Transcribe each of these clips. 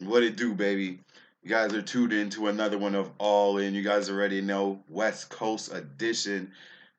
What it do, baby? You guys are tuned in to another one of All In. You guys already know West Coast edition.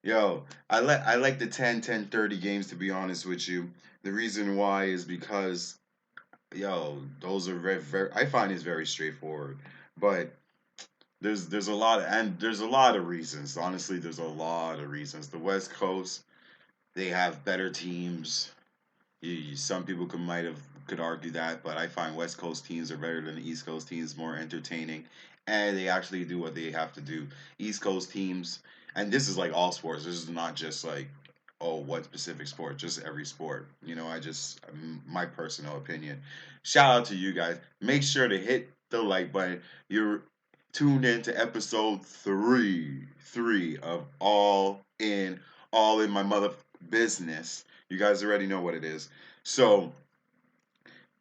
Yo, I like the 10-10-30 games, to be honest with you. The reason why is because those are very I find it's very straightforward. But there's a lot of reasons. Honestly, there's a lot of reasons. The West Coast, they have better teams. Some people could argue that, but I find West Coast teams are better than the East Coast teams, more entertaining, and they actually do what they have to do. East Coast teams, and this is like all sports. This is not just like, oh, what specific sport, just every sport. My personal opinion. Shout out to you guys. Make sure to hit the like button. You're tuned in to episode three of All in my mother business. You guys already know what it is. So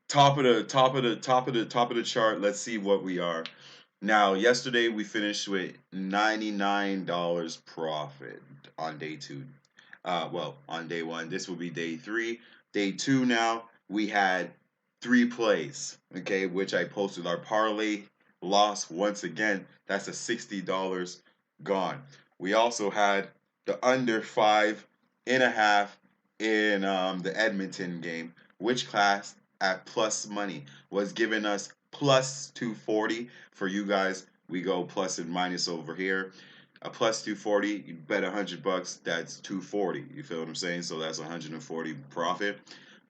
top of the chart. Let's see what we are. Now, yesterday we finished with $99 profit on day two. On day one. This will be day three. Day two now, we had three plays, okay, which I posted. Our parlay loss once again. That's a $60 gone. We also had the under 5.5 in the Edmonton game, which class at plus money was giving us plus 240. For you guys, we go plus and minus over here. A plus 240, you bet $100, that's 240. You feel what I'm saying? So that's 140 profit.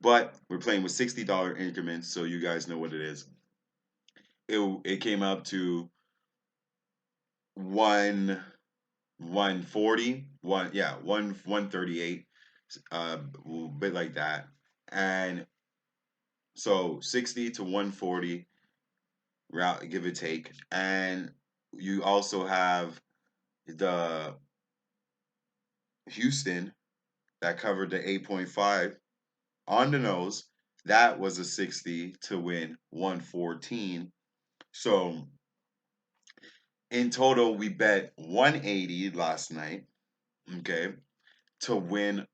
But we're playing with $60 increments, so you guys know what it is. It came up to one 140, 138, a bit like that. And so 60 to 140 route, give or take. And you also have the Houston that covered the 8.5 on the nose. That was a 60 to win 114. So in total, we bet 180 last night, okay, to win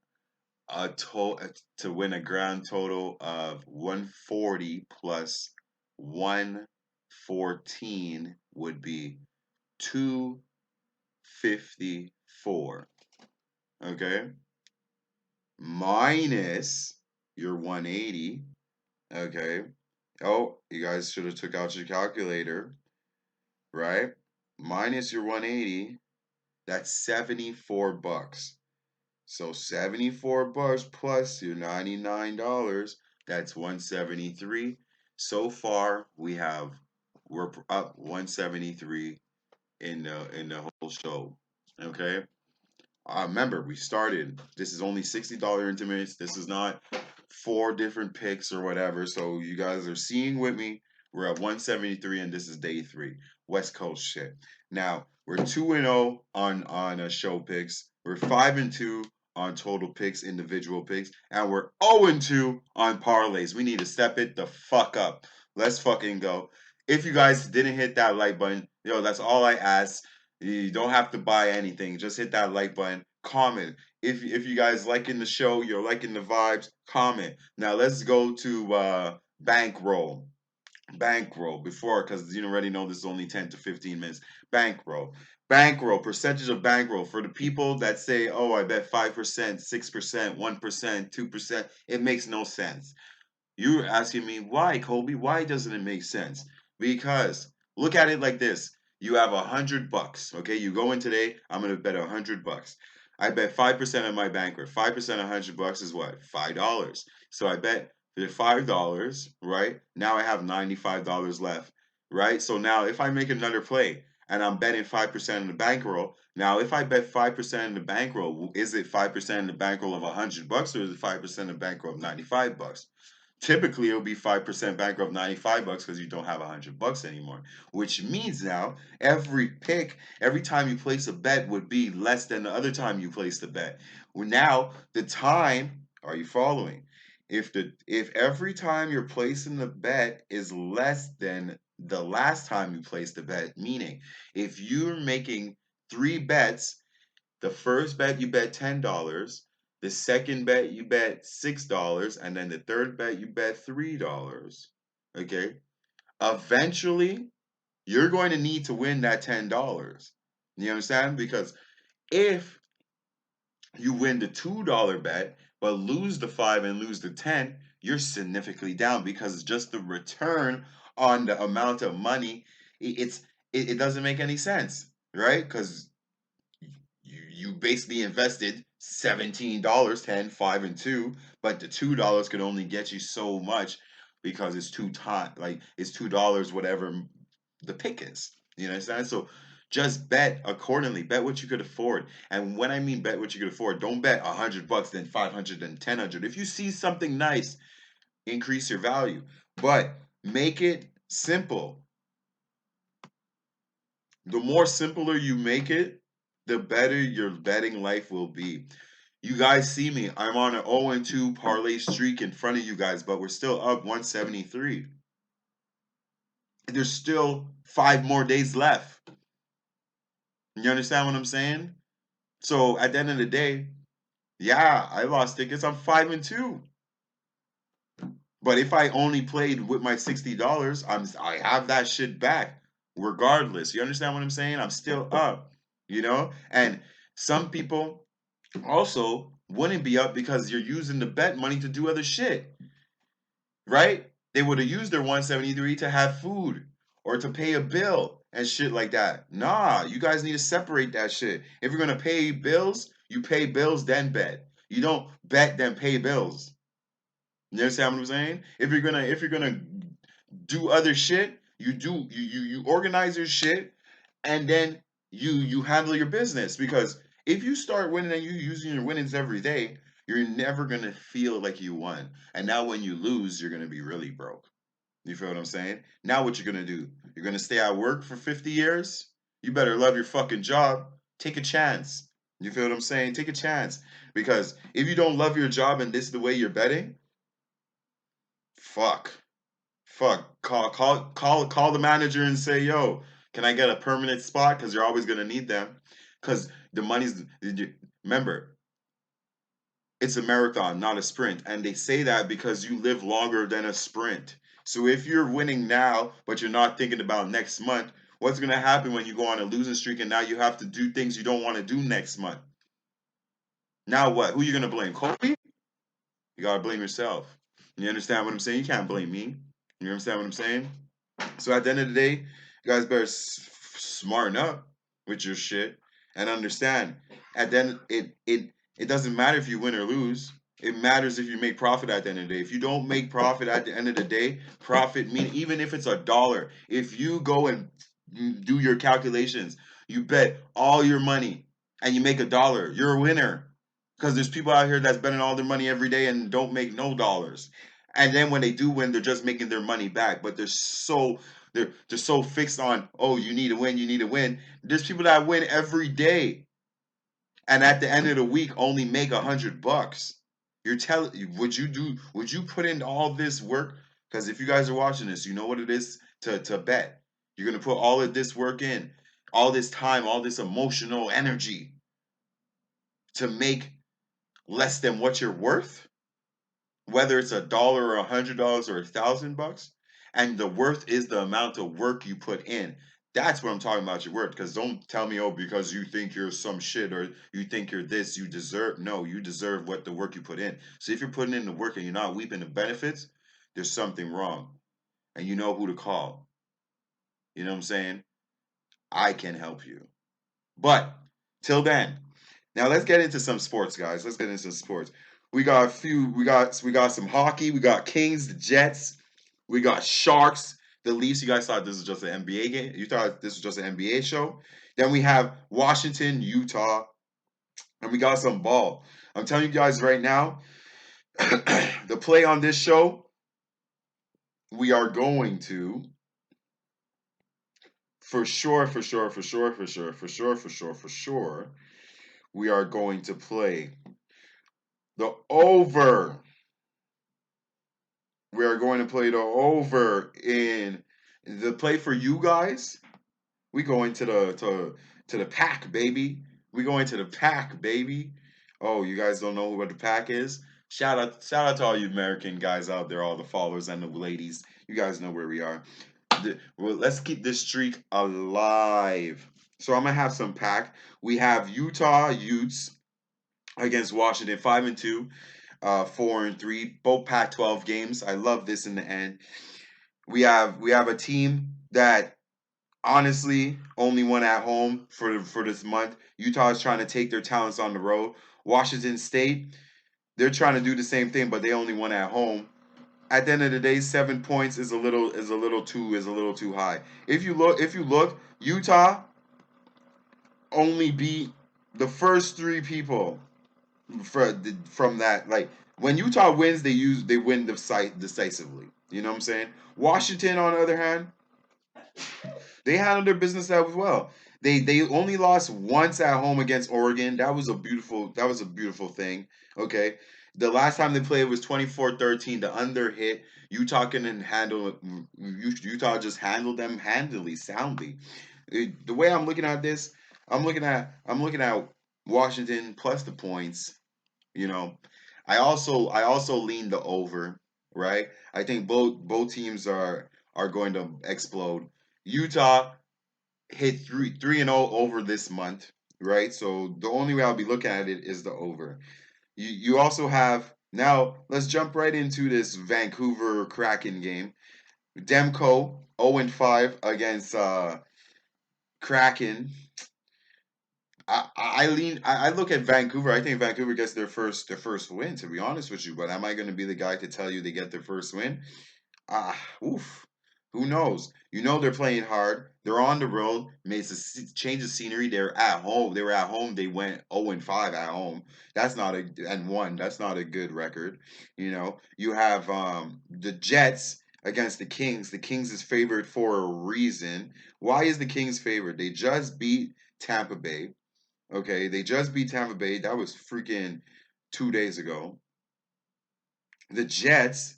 to win a grand total of 140 plus 114 would be 254. Okay, minus your 180. Okay. Oh, you guys should have took out your calculator, right? Minus your 180, that's $74. So $74 plus your $99, that's 173. So far, we're up 173 in the whole show. Okay? Remember, we started. This is only $60 increments. This is not four different picks or whatever. So you guys are seeing with me. We're at 173, and this is day three. West Coast shit. Now we're 2-0 on show picks. We're 5-2 on total picks, individual picks, and we're 0-2 on parlays. We need to step it the fuck up. Let's fucking go. If you guys didn't hit that like button, that's all I ask. You don't have to buy anything. Just hit that like button. Comment. If you guys liking the show, you're liking the vibes, comment. Now let's go to bankroll. Bankroll before, because you already know this is only 10 to 15 minutes. Bankroll. Bankroll, percentage of bankroll. For the people that say, oh, I bet 5%, 6%, 1%, 2%, it makes no sense. You're asking me why, Kobe? Why doesn't it make sense? Because look at it like this: you have $100. Okay, you go in today. I'm gonna bet $100. I bet 5% of my banker. 5% of $100 is what? $5. So I bet the $5. Right now, I have $95 left. Right. So now, if I make another play and I'm betting 5% of the bankroll, now if I bet 5% of the bankroll, is it 5% of the bankroll of $100, or is it 5% of the bankroll of $95? Typically it'll be 5% bankrupt $95 because you don't have $100 anymore, which means now every time you place a bet would be less than the other time you placed the bet. Well, now the time, are you following? If every time you're placing the bet is less than the last time you placed the bet, meaning if you're making three bets, the first bet you bet $10, the second bet you bet $6, and then the third bet you bet $3. Okay? Eventually, you're going to need to win that $10. You understand? Because if you win the $2 bet, but lose the 5 and lose the 10, you're significantly down because just the return on the amount of money, it doesn't make any sense, right? Because you basically invested $17, 10, 5, and 2, but the $2 could only get you so much because it's like it's $2 whatever the pick is. You understand? So just bet accordingly. Bet what you could afford. And when I mean bet what you could afford, don't bet $100, then 500, then 1000. If you see something nice, increase your value. But make it simple. The more simpler you make it, the better your betting life will be. You guys see me. I'm on an 0-2 parlay streak in front of you guys, but we're still up 173. There's still 5 more days left. You understand what I'm saying? So at the end of the day, yeah, I lost tickets. I'm 5-2. But if I only played with my $60, I have that shit back regardless. You understand what I'm saying? I'm still up, you know? And some people also wouldn't be up because you're using the bet money to do other shit, right? They would have used their 173 to have food or to pay a bill and shit like that. Nah, you guys need to separate that shit. If you're gonna pay bills, you pay bills then bet. You don't bet then pay bills. You understand what I'm saying? If you're gonna do other shit, you organize your shit and then you handle your business because if you start winning and you using your winnings every day, you're never gonna feel like you won. And now when you lose, you're gonna be really broke. You feel what I'm saying? Now what you're gonna do? You're gonna stay at work for 50 years? You better love your fucking job. Take a chance. You feel what I'm saying? Take a chance. Because if you don't love your job and this is the way you're betting, fuck. Fuck. Call the manager and say, yo, can I get a permanent spot? Because you're always gonna need them. Because the money's remember, it's a marathon, not a sprint. And they say that because you live longer than a sprint. So if you're winning now, but you're not thinking about next month, what's gonna happen when you go on a losing streak and now you have to do things you don't want to do next month? Now what? Who you gonna blame? Kobe? You gotta blame yourself. You understand what I'm saying? You can't blame me. You understand what I'm saying? So at the end of the day, you guys better smarten up with your shit and understand. At the end, it doesn't matter if you win or lose. It matters if you make profit at the end of the day. If you don't make profit at the end of the day, profit mean even if it's $1. If you go and you do your calculations, you bet all your money and you make $1, you're a winner. Because there's people out here that's betting all their money every day and don't make no dollars. And then when they do win, they're just making their money back. But they're so fixed on, oh, you need to win, you need to win. There's people that win every day, and at the end of the week only make $100. You're telling, would you put in all this work? Because if you guys are watching this, you know what it is to bet. You're gonna put all of this work in, all this time, all this emotional energy to make less than what you're worth, whether it's $1 or $100 or $1,000, and the worth is the amount of work you put in. That's what I'm talking about your worth. Because don't tell me, oh, because you think you're some shit or you think you're this, you deserve. No, you deserve what the work you put in. So if you're putting in the work and you're not reaping the benefits, there's something wrong, and you know who to call. You know what I'm saying? I can help you. But till then, now let's get into some sports, guys. Let's get into some sports. We got a few. We got some hockey. We got Kings, the Jets. We got Sharks, the Leafs. You guys thought this was just an NBA game. You thought this was just an NBA show. Then we have Washington, Utah, and we got some ball. I'm telling you guys right now, the play on this show, we are going to for sure, for sure, for sure, for sure, for sure, for sure, for sure. We are going to play the over. We are going to play the over in the play for you guys. We going to the pack, baby. We going to the pack, baby. Oh, you guys don't know what the pack is? Shout out to all you American guys out there, all the followers and the ladies. You guys know where we are. Well, let's keep this streak alive. So I'm gonna have some pack. We have Utah Utes against Washington, 5-2, 4-3, both Pac-12 games. I love this in the end. We have a team that honestly only won at home for this month. Utah is trying to take their talents on the road. Washington State, they're trying to do the same thing, but they only won at home. At the end of the day, 7 points is a little too high. If you look, Utah only beat the first three people from that. Like when Utah wins, they win decisively. You know what I'm saying? Washington, on the other hand, they handled their business as well. They only lost once at home against Oregon. That was a beautiful thing. Okay. The last time they played was 24-13. The under hit. Utah couldn't handle it. Utah just handled them handily, soundly. The way I'm looking at this, I'm looking at Washington plus the points. You know, I also lean the over, right? I think both teams are going to explode. Utah hit three and 0 over this month, right? So the only way I'll be looking at it is the over. You also have now. Let's jump right into this Vancouver Kraken game. Demko 0-5 against Kraken. I look at Vancouver. I think Vancouver gets their first win. To be honest with you, but am I going to be the guy to tell you they get their first win? Oof. Who knows? You know they're playing hard. They're on the road. Made a change of scenery. They're at home. They were at home. They went 0-5 at home. That's not a and one. That's not a good record. You have the Jets against the Kings. The Kings is favored for a reason. Why is the Kings favored? They just beat Tampa Bay. Okay, they just beat Tampa Bay. That was freaking 2 days ago. The Jets,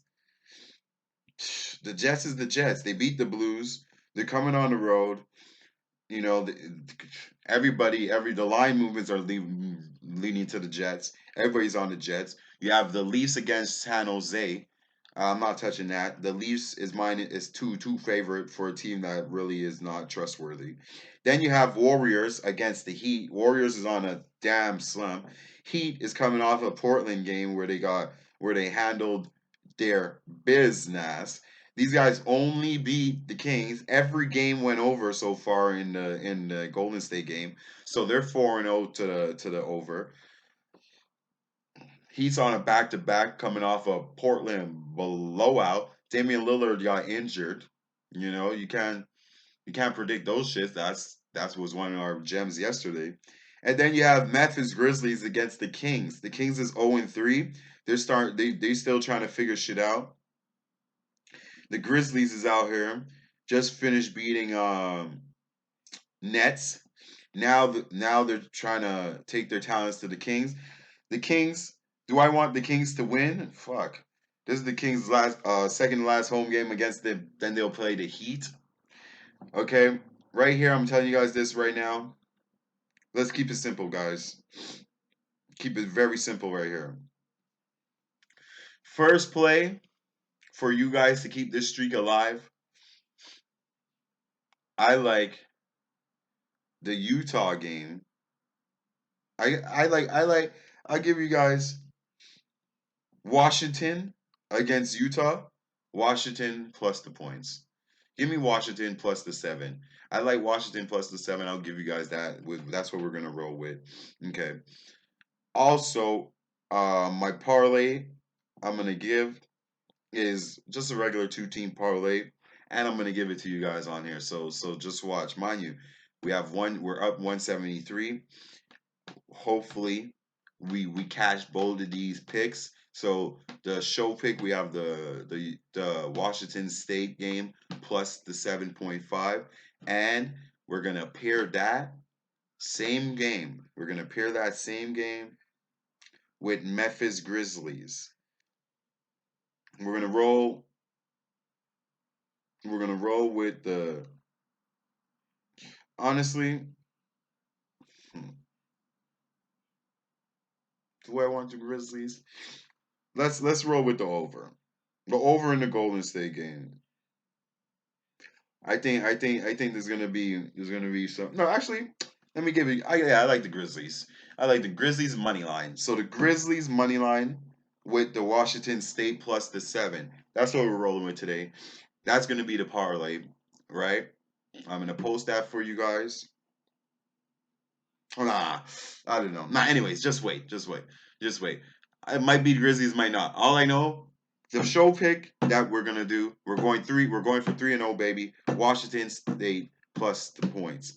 the Jets is the Jets. They beat the Blues. They're coming on the road. You know, the line movements are leaning to the Jets. Everybody's on the Jets. You have the Leafs against San Jose. I'm not touching that. The Leafs is two favorite for a team that really is not trustworthy. Then you have Warriors against the Heat. Warriors is on a damn slump. Heat is coming off a Portland game where they handled their business. These guys only beat the Kings. Every game went over so far in the Golden State game. So they're 4-0 to the over. He's on a back to back coming off a Portland blowout. Damian Lillard got injured. You can't predict those shits. That was one of our gems yesterday. And then you have Memphis Grizzlies against the Kings. The Kings is 0-3. They still trying to figure shit out. The Grizzlies is out here. Just finished beating Nets. Now they're trying to take their talents to the Kings. The Kings. Do I want the Kings to win? Fuck. This is the Kings' last, second to last home game against them. Then they'll play the Heat. Okay, right here, I'm telling you guys this right now. Let's keep it simple, guys. Keep it very simple right here. First play for you guys to keep this streak alive. I like the Utah game. I like. I'll give you guys Washington against Utah. Washington plus the points. Give me Washington plus the 7. I like Washington plus the 7. I'll give you guys that. That's what we're gonna roll with. Okay. Also, my parlay I'm gonna give is just a regular two-team parlay, and I'm gonna give it to you guys on here. So just watch. Mind you, we're up 173. Hopefully, we catch both of these picks. So the show pick, we have the Washington State game plus the 7.5, and we're gonna pair that same game. We're gonna pair that same game with Memphis Grizzlies. We're gonna roll. We're gonna roll with the. Honestly, do I want the Grizzlies? Let's roll with the over. The over in the Golden State game. I think there's gonna be some. No, actually, let me give you. Yeah, I like the Grizzlies. I like the Grizzlies money line. So the Grizzlies money line with the Washington State plus the 7. That's what we're rolling with today. That's gonna be the parlay, right? I'm gonna post that for you guys. Nah, I don't know. Nah, anyways, just wait. It might be the Grizzlies, might not. All I know, the show pick that we're gonna do, we're going for 3-0, baby. Washington State plus the points.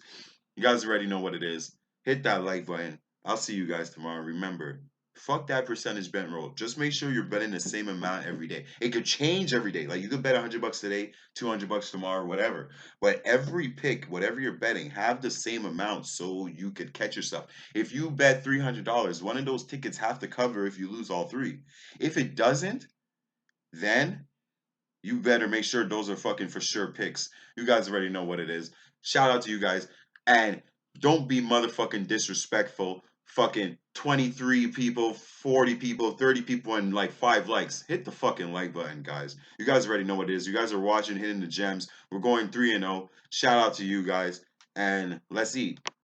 You guys already know what it is. Hit that like button. I'll see you guys tomorrow. Remember, fuck that percentage bet roll. Just make sure you're betting the same amount every day. It could change every day. Like you could bet $100 today, $200 tomorrow, whatever. But every pick, whatever you're betting, have the same amount so you could catch yourself. If you bet $300, one of those tickets have to cover if you lose all three. If it doesn't, then you better make sure those are fucking for sure picks. You guys already know what it is. Shout out to you guys. And don't be motherfucking disrespectful. Fucking 23 people, 40 people, 30 people, and like 5 likes. Hit the fucking like button, guys. You guys already know what it is. You guys are watching, hitting the gems. We're going 3-0. Shout out to you guys. And let's eat.